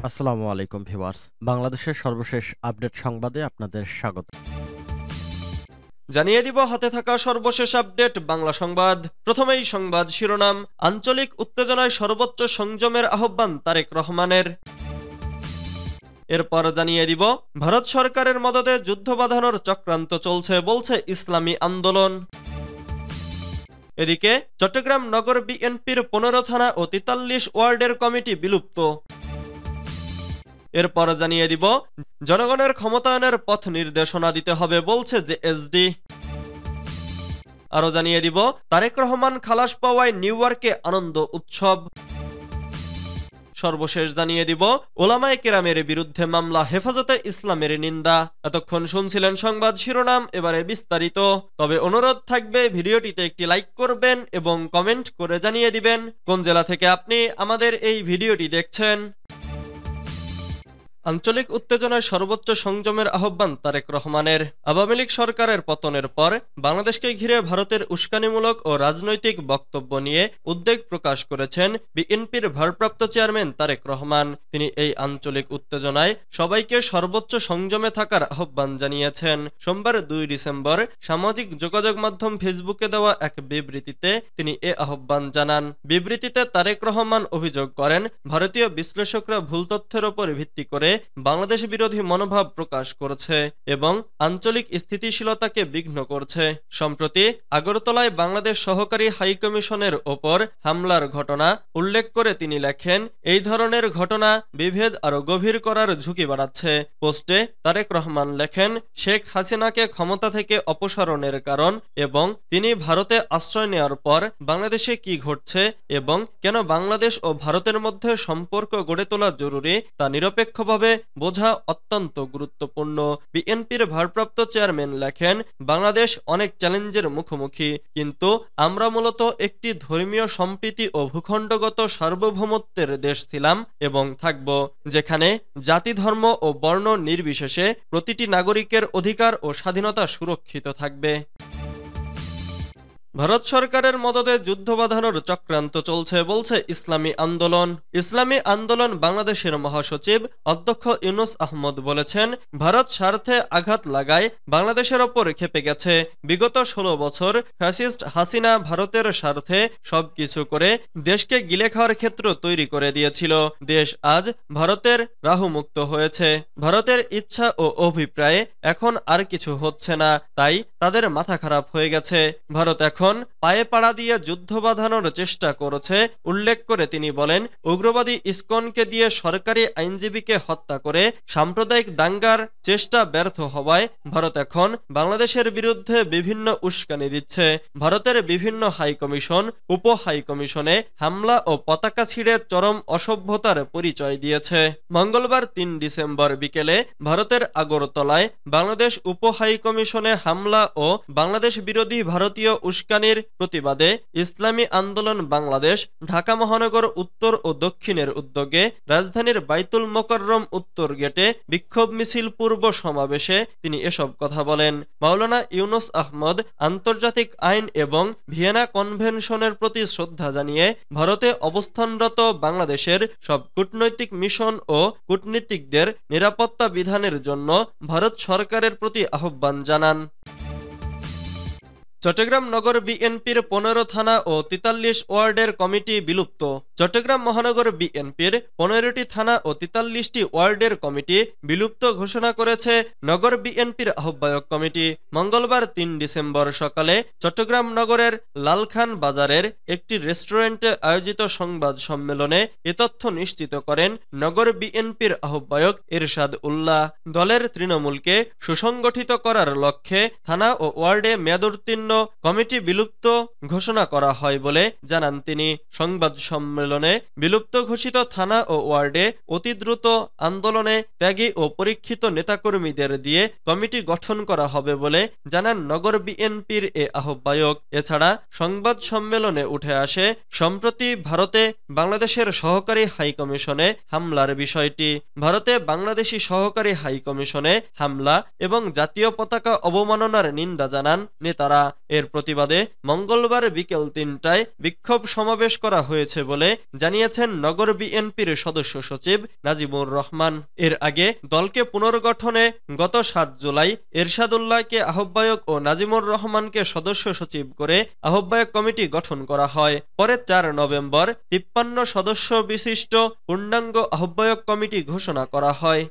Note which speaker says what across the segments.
Speaker 1: আসসালামু আলাইকুম ভিউয়ার্স। বাংলাদেশের সর্বশেষ আপডেট সংবাদে আপনাদের স্বাগত।
Speaker 2: জানিয়ে দিব হাতে থাকা সর্বশেষ আপডেট বাংলা সংবাদ। প্রথমেই সংবাদ শিরোনাম, আঞ্চলিক উত্তেজনায় সর্বোচ্চ সংযমের আহ্বান তারেক রহমানের। এরপর জানিয়ে দিব ভারত সরকারের মদদে যুদ্ধ বাঁধানোর চক্রান্ত চলছে বলছে ইসলামী আন্দোলন। এদিকে চট্টগ্রাম নগর বিএনপির 15 থানা ও 43 ওয়ার্ডের কমিটি বিলুপ্ত। এরপর জানিয়ে দিব জনগণের ক্ষমতায়নের পথ নির্দেশনা দিতে হবে বলছে জেএসডি। আরো জানিয়ে দিব তারেক রহমান খালাস পাওয়ায় নিউ ইয়র্কে আনন্দ উৎসব। সর্বশেষ জানিয়ে দিব ওলামায়ে কেরামের বিরুদ্ধে মামলা, হেফাজতে ইসলামের নিন্দা। এতক্ষণ শুনছিলেন সংবাদ শিরোনাম, এবারে বিস্তারিত। তবে অনুরোধ থাকবে ভিডিওটিতে একটি লাইক করবেন এবং কমেন্ট করে জানিয়ে দিবেন কোন জেলা থেকে আপনি আমাদের এই ভিডিওটি দেখছেন। আঞ্চলিক উত্তেজনায় সর্বোচ্চ সংযমের আহ্বান তারেক রহমানের। আওয়ামী লীগ সরকারের পতনের পর বাংলাদেশকে ঘিরে ভারতের উস্কানিমূলক ও রাজনৈতিক বক্তব্য নিয়ে উদ্বেগ প্রকাশ করেছেন বিএনপির ভারপ্রাপ্ত চেয়ারম্যান তারেক রহমান। তিনি এই আঞ্চলিক উত্তেজনায় সবাইকে সর্বোচ্চ সংযমে থাকার আহ্বান জানিয়েছেন। সোমবার 2 ডিসেম্বর সামাজিক যোগাযোগ মাধ্যম ফেসবুকে দেওয়া এক বিবৃতিতে তিনি এ আহ্বান জানান। বিবৃতিতে তারেক রহমান অভিযোগ করেন, ভারতীয় বিশ্লেষকরা ভুল তথ্যের উপর ভিত্তি করে বাংলাদেশ বিরোধী মনোভাব প্রকাশ করছে এবং আঞ্চলিক স্থিতিশীলতাকে বিঘ্ন করছে। সম্প্রতি আগরতলায় বাংলাদেশ সহকারী হাইকমিশনের ওপর হামলার ঘটনা উল্লেখ করে তিনি লেখেন, এই ধরনের ঘটনা বিভেদ আরো গভীর করার ঝুঁকি বাড়াচ্ছে। পোস্টে তারেক রহমান লেখেন, শেখ হাসিনাকে ক্ষমতা থেকে অপসারণের কারণ এবং তিনি ভারতে আশ্রয় নেওয়ার পর বাংলাদেশে কি ঘটছে এবং কেন বাংলাদেশ ও ভারতের মধ্যে সম্পর্ক গড়ে তোলা জরুরি তা নিরপেক্ষভাবে বোঝা অত্যন্ত গুরুত্বপূর্ণ। বিএনপির ভারপ্রাপ্ত চেয়ারম্যান লেখেন, বাংলাদেশ অনেক চ্যালেঞ্জের মুখোমুখি, কিন্তু আমরা মূলত একটি ধর্মীয় সম্প্রীতি ও ভূখণ্ডগত সার্বভৌমত্বের দেশ ছিলাম এবং থাকব, যেখানে জাতি, ধর্ম ও বর্ণ নির্বিশেষে প্রতিটি নাগরিকের অধিকার ও স্বাধীনতা সুরক্ষিত থাকবে। ভারত সরকারের মদদে যুদ্ধ বাঁধানোর চক্রান্ত চলছে বলছে ইসলামী আন্দোলন। ইসলামী আন্দোলন বাংলাদেশের মহাসচিব অধ্যক্ষ ইউনুস আহমদ বলেছেন, ভারত স্বার্থে আঘাত লাগায় বাংলাদেশের ওপর খেপে গেছে। বিগত 16 বছর ফ্যাসিস্ট হাসিনা ভারতের স্বার্থে সবকিছু করে দেশকে গিলে খাওয়ার ক্ষেত্র তৈরি করে দিয়েছিল। দেশ আজ ভারতের রাহুমুক্ত হয়েছে। ভারতের ইচ্ছা ও অভিপ্রায়ে এখন আর কিছু হচ্ছে না, তাই তাদের মাথা খারাপ হয়ে গেছে। ভারত এখন পায়ে পাড়া দিয়ে যুদ্ধ বাঁধানোর চেষ্টা করেছে উল্লেখ করে তিনি বলেন, উগ্রবাদী ইসকনকে দিয়ে সরকারি আইনজীবীকে হত্যা করে সাম্প্রদায়িক দাঙ্গার চেষ্টা ব্যর্থ হওয়ায় ভারত এখন বাংলাদেশের বিরুদ্ধে বিভিন্ন উস্কানি দিচ্ছে। ভারতের বিভিন্ন হাইকমিশন, উপ হাইকমিশনে হামলা ও পতাকা ছিঁড়ে চরম অসভ্যতার পরিচয় দিয়েছে। মঙ্গলবার 3 ডিসেম্বর বিকেলে ভারতের আগরতলায় বাংলাদেশ উপ হাইকমিশনে হামলা ও বাংলাদেশ বিরোধী ভারতীয় উস্কানির প্রতিবাদে ইসলামী আন্দোলন বাংলাদেশ ঢাকা মহানগর উত্তর ও দক্ষিণের উদ্যোগে রাজধানীর বাইতুল মোকাররম উত্তর গেটে বিক্ষোভ মিছিল পূর্ব সমাবেশে তিনি এসব কথা বলেন। মাওলানা ইউনুস আহমদ আন্তর্জাতিক আইন এবং ভিয়েনা কনভেনশনের প্রতি শ্রদ্ধা জানিয়ে ভারতে অবস্থানরত বাংলাদেশের সব কূটনৈতিক মিশন ও কূটনীতিকদের নিরাপত্তা বিধানের জন্য ভারত সরকারের প্রতি আহ্বান জানান। চট্টগ্রাম নগর বিএনপির 15 থানা ও 43 ওয়ার্ডের কমিটি বিলুপ্ত। চট্টগ্রাম মহানগর বিএনপির 15টি থানা ও 43টি ওয়ার্ডের কমিটি বিলুপ্ত ঘোষণা করেছে নগর বিএনপির আহ্বায়ক কমিটি। মঙ্গলবার 3 ডিসেম্বর সকালে চট্টগ্রাম নগরের লালখান বাজারের একটি রেস্টুরেন্টে আয়োজিত সংবাদ সম্মেলনে এ তথ্য নিশ্চিত করেন নগর বিএনপির আহ্বায়ক এরশাদ উল্লাহ। দলের তৃণমূলকে সুসংগঠিত করার লক্ষ্যে থানা ও ওয়ার্ডে মেয়াদোত্তীর্ণ কমিটি বিলুপ্ত ঘোষণা করা হয় বলে জানান তিনি। সংবাদ সম্মেলনে বিলুপ্ত ঘোষিত থানা ও ওয়ার্ডে অতি দ্রুত আন্দোলনে ত্যাগী ও পরীক্ষিত নেতাকর্মীদের দিয়ে কমিটি গঠন করা হবে বলে জানান নগর বিএনপির এ আহ্বায়ক। এছাড়া সংবাদ সম্মেলনে উঠে আসে সম্প্রতি ভারতে বাংলাদেশের সহকারী হাইকমিশনে হামলার বিষয়টি। ভারতে বাংলাদেশি সহকারী হাইকমিশনে হামলা এবং জাতীয় পতাকা অবমাননার নিন্দা জানান নেতারা। এর প্রতিবাদে মঙ্গলবার বিকেল ৩টায় বিক্ষোভ সমাবেশ করা হয়েছে বলে জানিয়েছেন নগর বিএনপির সদস্য সচিব নাজিমুর রহমান। এর আগে দলকে পুনর্গঠনে গত ৭ জুলাই এরশাদুল্লাহকে আহ্বায়ক ও নাজিমুর রহমানকে সদস্য সচিব করে আহ্বায়ক কমিটি গঠন করা হয়। পরে ৪ নভেম্বর ৫৩ সদস্য বিশিষ্ট পূর্ণাঙ্গ আহ্বায়ক কমিটি ঘোষণা করা হয়।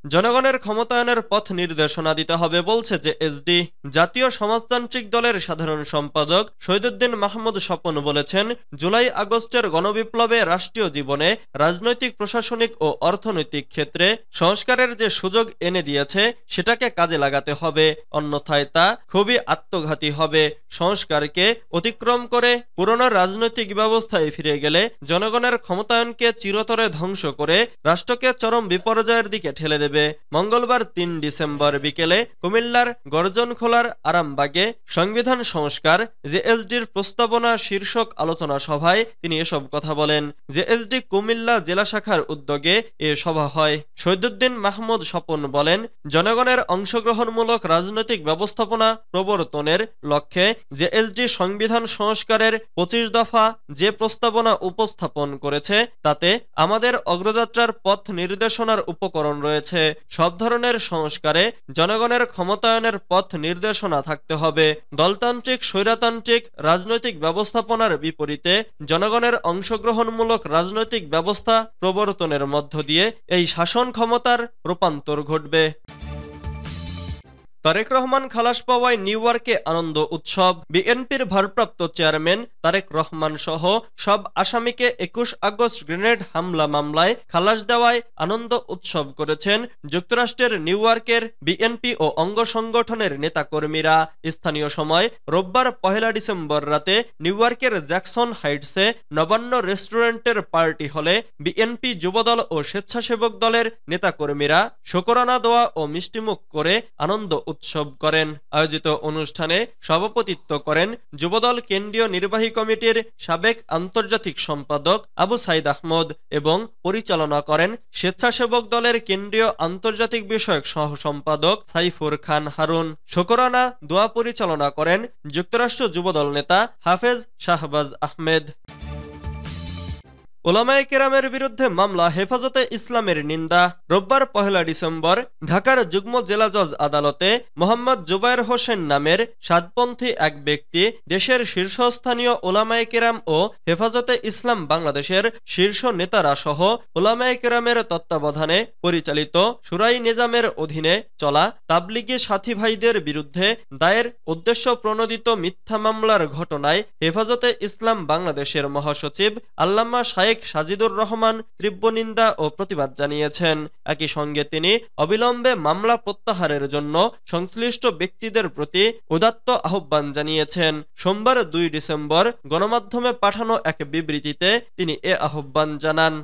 Speaker 2: জনগণের ক্ষমতায়নের পথ নির্দেশনা দিতে হবে বলছে জেএসডি। জাতীয় সমাজতান্ত্রিক দলের সাধারণ সম্পাদক শহীদুদ্দীন মাহমুদ স্বপন বলেছেন, জুলাই আগস্টের গণবিপ্লবে রাষ্ট্রীয় জীবনে রাজনৈতিক, প্রশাসনিক ও অর্থনৈতিক ক্ষেত্রে সংস্কারের যে সুযোগ এনে দিয়েছে সেটাকে কাজে লাগাতে হবে, অন্যথায় তা খুবই আত্মঘাতী হবে। সংস্কারকে অতিক্রম করে পুরনো রাজনৈতিক ব্যবস্থায় ফিরে গেলে জনগণের ক্ষমতায়নকে চিরতরে ধ্বংস করে রাষ্ট্রকে চরম বিপর্যয়ের দিকে ঠেলে দেবে। মঙ্গলবার ৩ ডিসেম্বর বিকেলে কুমিল্লার গর্জনখোলার আরামবাগে সংবিধান সংস্কার জেএসডির প্রস্তাবনা শীর্ষক আলোচনা সভায় তিনি এসব কথা বলেন। জেএসডি কুমিল্লা জেলা শাখার উদ্যোগে এ সভা হয়। শহীদুদ্দীন মাহমুদ স্বপন বলেন, জনগণের অংশগ্রহণমূলক রাজনৈতিক ব্যবস্থাপনা প্রবর্তনের লক্ষ্যে জেএসডি সংবিধান সংস্কারের ২৫ দফা যে প্রস্তাবনা উপস্থাপন করেছে তাতে আমাদের অগ্রযাত্রার পথ নির্দেশনার উপকরণ রয়েছে। সব ধরনের সংস্কারে জনগণের ক্ষমতায়নের পথ নির্দেশনা থাকতে হবে। দলতান্ত্রিক, স্বৈরতান্ত্রিক রাজনৈতিক ব্যবস্থাপনার বিপরীতে জনগণের অংশগ্রহণমূলক রাজনৈতিক ব্যবস্থা প্রবর্তনের মধ্য দিয়ে এই শাসন ক্ষমতার রূপান্তর ঘটবে। তারেক রহমান খালাস পাওয়ায় নিউ ইয়র্কে আনন্দ উৎসব। বিএনপির ভারপ্রাপ্ত চেয়ারম্যান তারেক রহমান সহ সব আসামিকে ২১ আগস্ট গ্রেনেড হামলা মামলায় খালাস দেওয়ায় আনন্দ উৎসব করেছেন যুক্তরাষ্ট্রের নিউ ইয়র্কের বিএনপি ও অঙ্গ সংগঠনের নেতাকর্মীরা। স্থানীয় সময় রোববার ১ ডিসেম্বর রাতে নিউ ইয়র্কের জ্যাকসন হাইটসে নবান্ন রেস্টুরেন্টের পার্টি হলে বিএনপি যুবদল ও স্বেচ্ছাসেবক দলের নেতাকর্মীরা শুকরানা দোয়া ও মিষ্টিমুখ করে আনন্দ উৎসব করেন। আয়োজিত অনুষ্ঠানে সভাপতিত্ব করেন যুবদল কেন্দ্রীয় নির্বাহী কমিটির সাবেক আন্তর্জাতিক সম্পাদক আবু সাইদ আহমদ এবং পরিচালনা করেন স্বেচ্ছাসেবক দলের কেন্দ্রীয় আন্তর্জাতিক বিষয়ক সহ সম্পাদক সাইফুর খান হারুন। শুকরানা দোয়া পরিচালনা করেন যুক্তরাষ্ট্র যুবদল নেতা হাফেজ শাহবাজ আহমেদ। ওলামায়ে কেরামের বিরুদ্ধে মামলা, হেফাজতে ইসলামের নিন্দা। রোববার ১ ডিসেম্বর ঢাকার যুগ্ম জেলা জজ আদালতে মোহাম্মদ জুবায়ের হোসেন নামের সাতপন্থী এক ব্যক্তি দেশের শীর্ষস্থানীয় ওলামায়ে কেরাম ও হেফাজতে ইসলাম বাংলাদেশের শীর্ষ নেতারা সহ ওলামায়ে কেরামের তত্ত্বাবধানে পরিচালিত শুরাই নিজামের অধীনে চলা তাবলিগি সাথী ভাইদের বিরুদ্ধে দায়ের উদ্দেশ্য প্রণোদিত মিথ্যা মামলার ঘটনায় হেফাজতে ইসলাম বাংলাদেশের মহাসচিব আল্লামা শায়েখ সাজিদুর রহমান তীব্র নিন্দা ও প্রতিবাদ জানিয়েছেন। একই সঙ্গে তিনি অবিলম্বে মামলা প্রত্যাহারের জন্য সংশ্লিষ্ট ব্যক্তিদের প্রতি উদাত্ত আহ্বান জানিয়েছেন। সোমবার ২ ডিসেম্বর গণমাধ্যমে পাঠানো এক বিবৃতিতে তিনি এ আহ্বান জানান।